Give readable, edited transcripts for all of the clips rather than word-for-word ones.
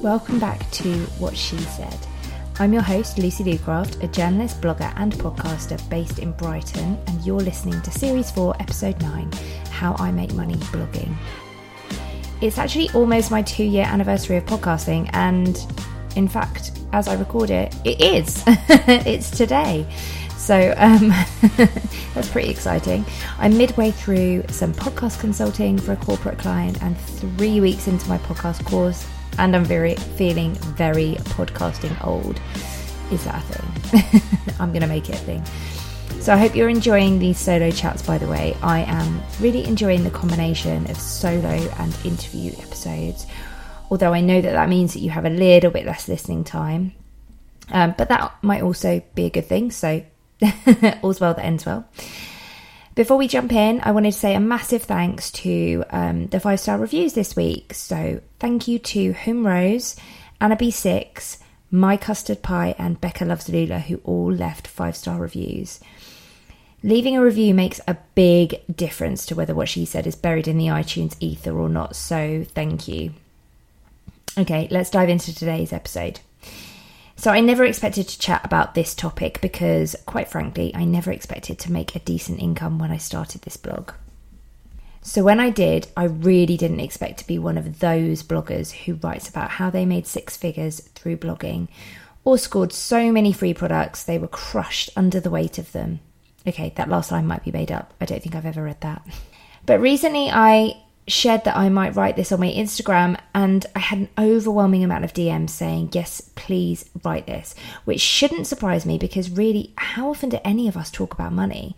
Welcome back to What She Said. I'm your host, Lucy Lucraft, a journalist, blogger and podcaster based in Brighton, and you're listening to Series 4, Episode 9, How I Make Money Blogging. It's actually almost my 2-year anniversary of podcasting, and in fact, as I record it, it is. It's today. So that's pretty exciting. I'm midway through some podcast consulting for a corporate client and 3 weeks into my podcast course, and I'm feeling very podcasting old. Is that a thing? I'm going to make it a thing. So I hope you're enjoying these solo chats, by the way. I am really enjoying the combination of solo and interview episodes, although I know that means that you have a little bit less listening time. But that might also be a good thing, so all's well that ends well. Before we jump in, I wanted to say a massive thanks to the 5-star reviews this week. So thank you to HumRose, Anna B6, MyCustardPie and Bekahloveslula, who all left 5-star reviews. Leaving a review makes a big difference to whether What She Said is buried in the iTunes ether or not, so thank you. Okay, let's dive into today's episode. So I never expected to chat about this topic because, quite frankly, I never expected to make a decent income when I started this blog. So when I did, I really didn't expect to be one of those bloggers who writes about how they made 6 figures through blogging or scored so many free products they were crushed under the weight of them. Okay, that last line might be made up. I don't think I've ever read that. But recently I shared that I might write this on my Instagram, and I had an overwhelming amount of DMs saying, yes, please write this, which shouldn't surprise me because really, how often do any of us talk about money?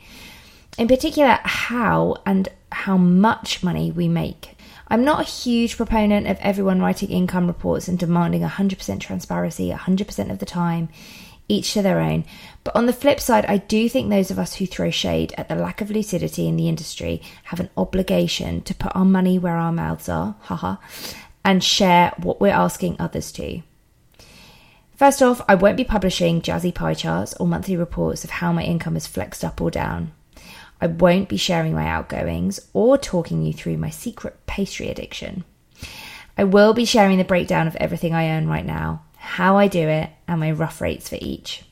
In particular, how and how much money we make. I'm not a huge proponent of everyone writing income reports and demanding 100% transparency 100% of the time, each to their own. But on the flip side, I do think those of us who throw shade at the lack of lucidity in the industry have an obligation to put our money where our mouths are, and share what we're asking others to. First off, I won't be publishing jazzy pie charts or monthly reports of how my income is flexed up or down. I won't be sharing my outgoings or talking you through my secret pastry addiction. I will be sharing the breakdown of everything I earn right now, how I do it, and my rough rates for each.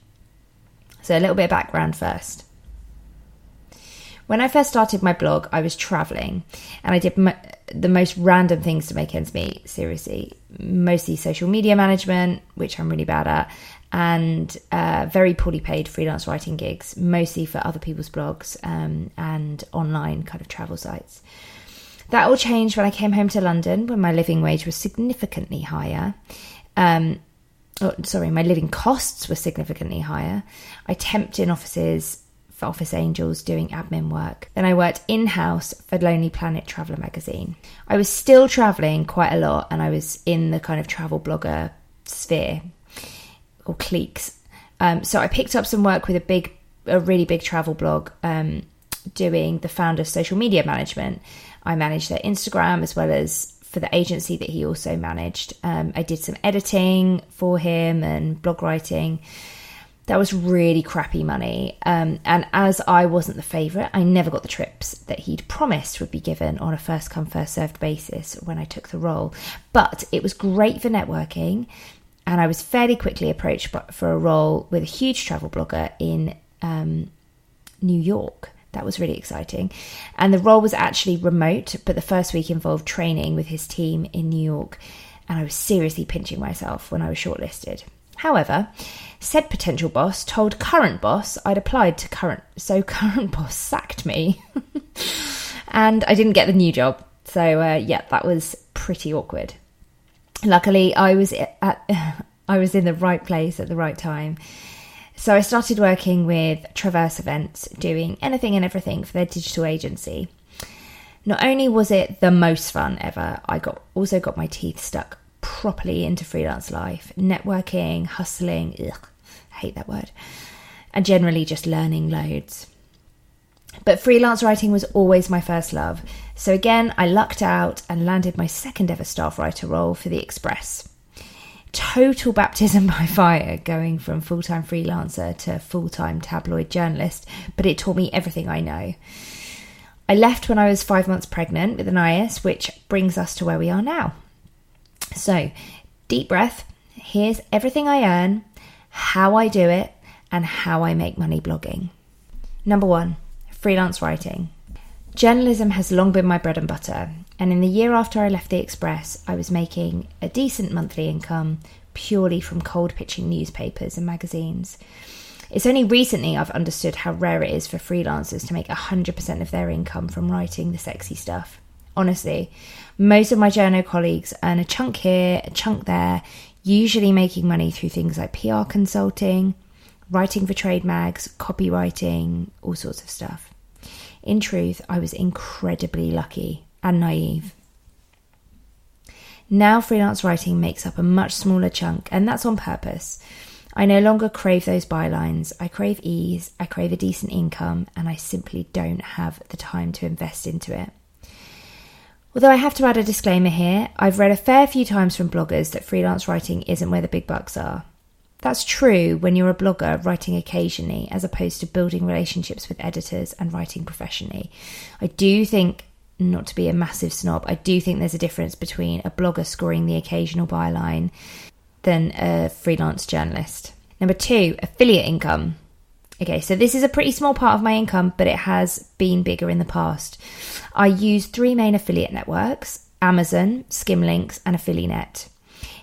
So a little bit of background first. When I first started my blog, I was travelling and I did the most random things to make ends meet, seriously. Mostly social media management, which I'm really bad at, and very poorly paid freelance writing gigs, mostly for other people's blogs and online kind of travel sites. That all changed when I came home to London, when my living wage was significantly higher. My living costs were significantly higher. I temped in offices for Office Angels doing admin work. Then I worked in-house for Lonely Planet Traveller magazine. I was still travelling quite a lot, and I was in the kind of travel blogger sphere or cliques. So I picked up some work with a really big travel blog doing the founder's social media management. I managed their Instagram as well as for the agency that he also managed. I did some editing for him and blog writing. That was really crappy money. And as I wasn't the favourite, I never got the trips that he'd promised would be given on a first come, first served basis when I took the role. But it was great for networking. And I was fairly quickly approached for a role with a huge travel blogger in New York. That was really exciting. And the role was actually remote, but the first week involved training with his team in New York. And I was seriously pinching myself when I was shortlisted. However, said potential boss told current boss I'd applied to current boss sacked me. And I didn't get the new job. So that was pretty awkward. Luckily, I was in the right place at the right time. So I started working with Traverse Events, doing anything and everything for their digital agency. Not only was it the most fun ever, I also got my teeth stuck properly into freelance life, networking, hustling, I hate that word, and generally just learning loads. But freelance writing was always my first love. So again, I lucked out and landed my second ever staff writer role for The Express. Total baptism by fire, going from full-time freelancer to full-time tabloid journalist, but it taught me everything I know. I left when I was 5 months pregnant with an IS, which brings us to where we are now. So Deep breath. Here's everything I earn, how I do it, and how I make money blogging. Number 1, freelance writing. Journalism has long been my bread and butter, and in the year after I left the Express, I was making a decent monthly income purely from cold pitching newspapers and magazines. It's only recently I've understood how rare it is for freelancers to make 100% of their income from writing the sexy stuff. Honestly, most of my journo colleagues earn a chunk here, a chunk there, usually making money through things like PR consulting, writing for trade mags, copywriting, all sorts of stuff. In truth, I was incredibly lucky and naive. Now freelance writing makes up a much smaller chunk, and that's on purpose. I no longer crave those bylines. I crave ease, I crave a decent income, and I simply don't have the time to invest into it. Although I have to add a disclaimer here, I've read a fair few times from bloggers that freelance writing isn't where the big bucks are. That's true when you're a blogger writing occasionally, as opposed to building relationships with editors and writing professionally. I do think, not to be a massive snob, I do think there's a difference between a blogger scoring the occasional byline than a freelance journalist. Number 2, affiliate income. Okay, so this is a pretty small part of my income, but it has been bigger in the past. I use 3 main affiliate networks: Amazon, Skimlinks, and Affiliate.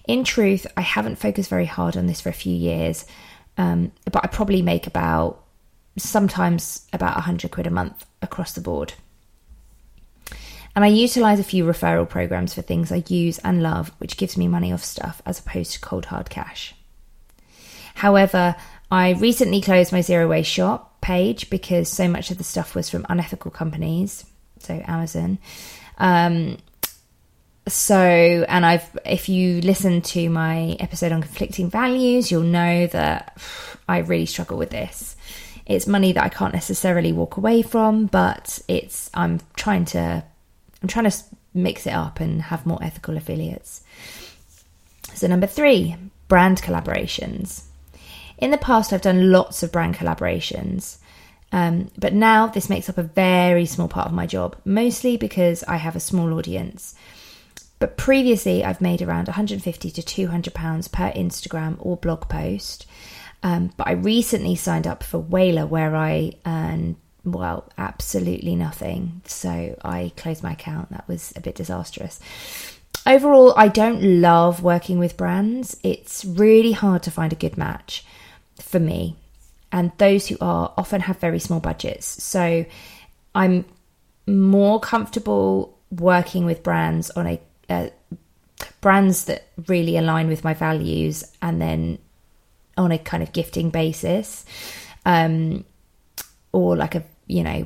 In truth, I haven't focused very hard on this for a few years, but I probably make sometimes about 100 quid a month across the board. And I utilise a few referral programs for things I use and love, which gives me money off stuff as opposed to cold hard cash. However, I recently closed my zero waste shop page because so much of the stuff was from unethical companies, so Amazon. If you listen to my episode on conflicting values, you'll know that I really struggle with this. It's money that I can't necessarily walk away from, but I'm trying to mix it up and have more ethical affiliates. So number 3, brand collaborations. In the past, I've done lots of brand collaborations, but now this makes up a very small part of my job, mostly because I have a small audience. But previously, I've made around £150 to £200 per Instagram or blog post. But I recently signed up for Whaler, where I earn, absolutely nothing. So I closed my account. That was a bit disastrous. Overall, I don't love working with brands. It's really hard to find a good match for me. And those who are often have very small budgets. So I'm more comfortable working with brands on brands that really align with my values, and then on a kind of gifting basis, or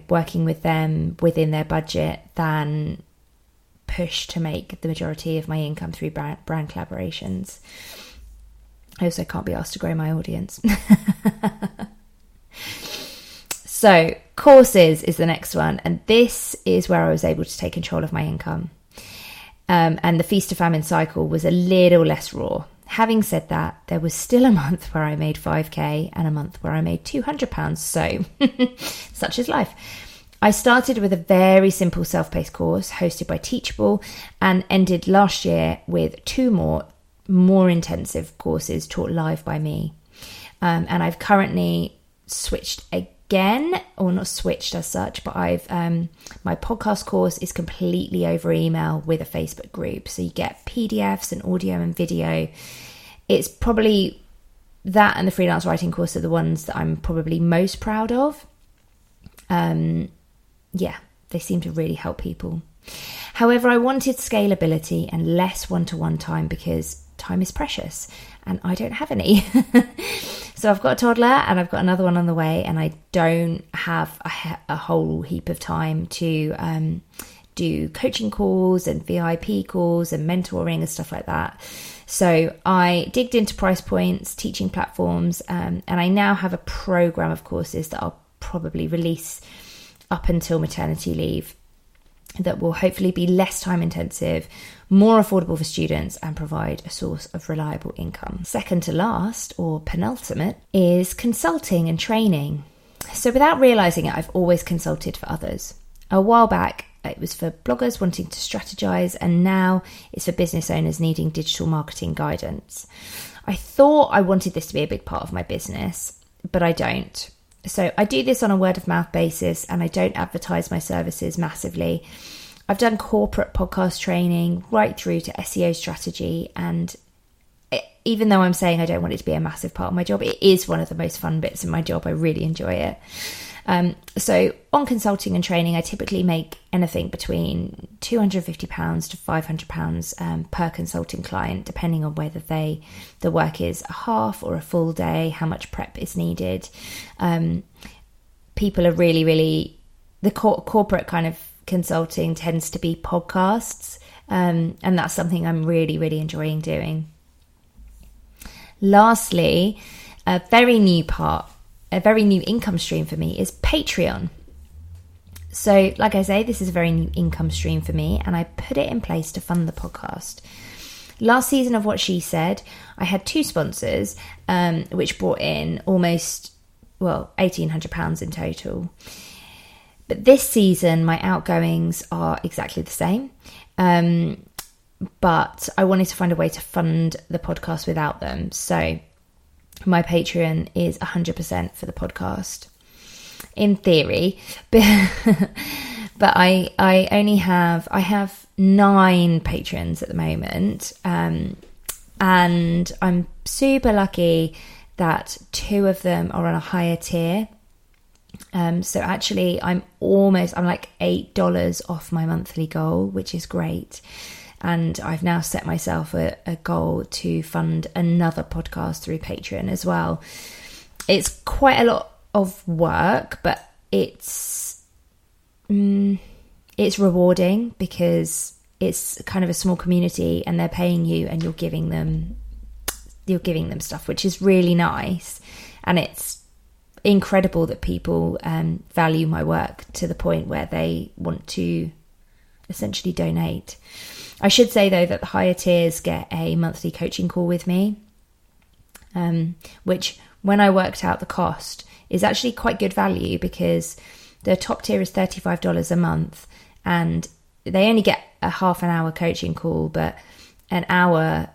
working with them within their budget, than push to make the majority of my income through brand collaborations. I also can't be asked to grow my audience. So courses is the next one, and this is where I was able to take control of my income. And the feast to famine cycle was a little less raw. Having said that, there was still a month where I made 5k and a month where I made £200. So such is life. I started with a very simple self-paced course hosted by Teachable, and ended last year with 2 more intensive courses taught live by me. And I've currently switched again, or not switched as such, but I've my podcast course is completely over email with a Facebook group. So you get PDFs and audio and video. It's probably that and the freelance writing course are the ones that I'm probably most proud of. They seem to really help people. However, I wanted scalability and less one-to-one time, because time is precious and I don't have any. So I've got a toddler and I've got another one on the way, and I don't have a whole heap of time to do coaching calls and VIP calls and mentoring and stuff like that. So I digged into price points, teaching platforms, and I now have a program of courses that I'll probably release up until maternity leave, that will hopefully be less time intensive, more affordable for students, and provide a source of reliable income. Second to last, or penultimate, is consulting and training. So without realising it, I've always consulted for others. A while back, it was for bloggers wanting to strategize, and now it's for business owners needing digital marketing guidance. I thought I wanted this to be a big part of my business, but I don't. So I do this on a word of mouth basis, and I don't advertise my services massively. I've done corporate podcast training right through to SEO strategy, and even though I'm saying I don't want it to be a massive part of my job, it is one of the most fun bits of my job. I really enjoy it. So on consulting and training, I typically make anything between £250 to £500 per consulting client, depending on whether the work is a half or a full day, how much prep is needed. People are really, the corporate kind of consulting tends to be podcasts, and that's something I'm really enjoying doing. Lastly, a very new income stream for me is Patreon. So, like I say, this is a very new income stream for me, and I put it in place to fund the podcast. Last season of What She Said, I had 2 sponsors, which brought in almost, £1,800 in total. But this season, my outgoings are exactly the same. But I wanted to find a way to fund the podcast without them. So my Patreon is 100% for the podcast, in theory. But I have 9 patrons at the moment. And I'm super lucky that 2 of them are on a higher tier. So actually I'm like $8 off my monthly goal, which is great. And I've now set myself a goal to fund another podcast through Patreon as well. It's quite a lot of work, but it's rewarding because it's kind of a small community and they're paying you and you're giving them stuff, which is really nice. And it's incredible that people value my work to the point where they want to essentially donate. I should say, though, that the higher tiers get a monthly coaching call with me, which, when I worked out the cost, is actually quite good value because the top tier is $35 a month and they only get a half an hour coaching call, but an hour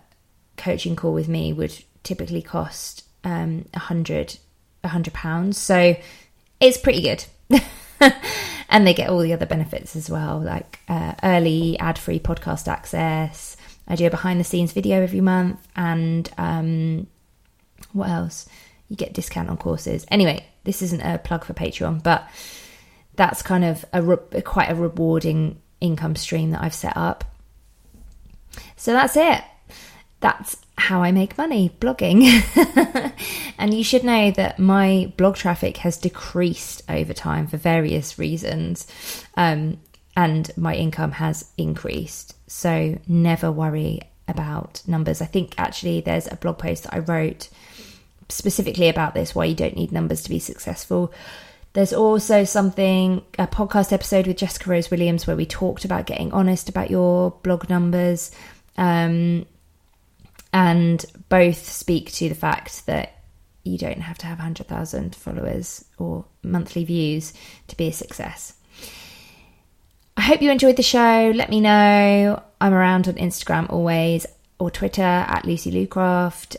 coaching call with me would typically cost £100. So it's pretty good. And they get all the other benefits as well, like early ad-free podcast access. I do a behind-the-scenes video every month, and what else? You get discount on courses. Anyway, this isn't a plug for Patreon, but that's kind of quite a rewarding income stream that I've set up. So that's it. That's how I make money, blogging. And you should know that my blog traffic has decreased over time for various reasons, and my income has increased. So never worry about numbers. I think actually there's a blog post that I wrote specifically about this, why you don't need numbers to be successful. There's also a podcast episode with Jessica Rose Williams where we talked about getting honest about your blog numbers. And both speak to the fact that you don't have to have 100,000 followers or monthly views to be a success. I hope you enjoyed the show. Let me know. I'm around on Instagram always, or Twitter at Lucy Lucraft.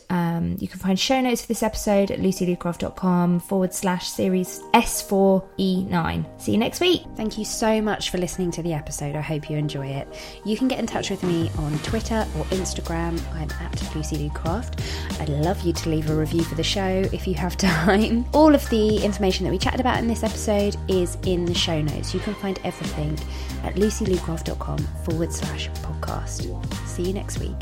You can find show notes for this episode at lucylucraft.com/series S4E9. See you next week. Thank you so much for listening to the episode. I hope you enjoy it. You can get in touch with me on Twitter or Instagram. I'm at Lucy Lucraft. I'd love you to leave a review for the show if you have time. All of the information that we chatted about in this episode is in the show notes. You can find everything at lucylucraft.com/podcast. See you next week.